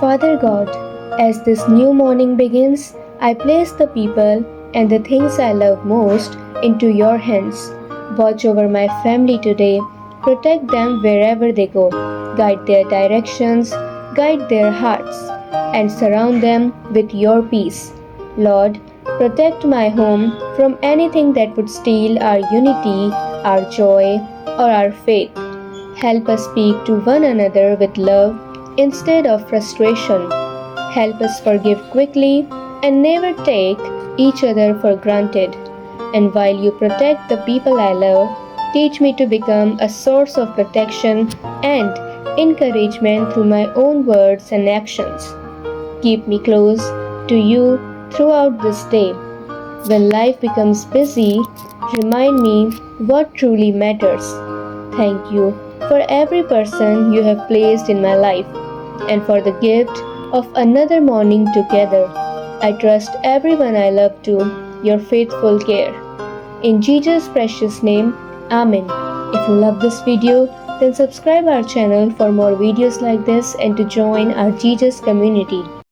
Father God, as this new morning begins, I place the people and the things I love most into your hands. Watch over my family today, protect them wherever they go, guide their directions, guide their hearts, and surround them with your peace. Lord, protect my home from anything that would steal our unity, our joy, or our faith. Help us speak to one another with love instead of frustration. Help us forgive quickly and never take each other for granted. And while you protect the people I love, teach me to become a source of protection and encouragement through my own words and actions. Keep me close to you throughout this day. When life becomes busy, remind me what truly matters. Thank you for every person you have placed in my life and for the gift of another morning together. I trust everyone I love to your faithful care. In Jesus' precious name, Amen. If you love this video, then subscribe our channel for more videos like this and to join our Jesus community.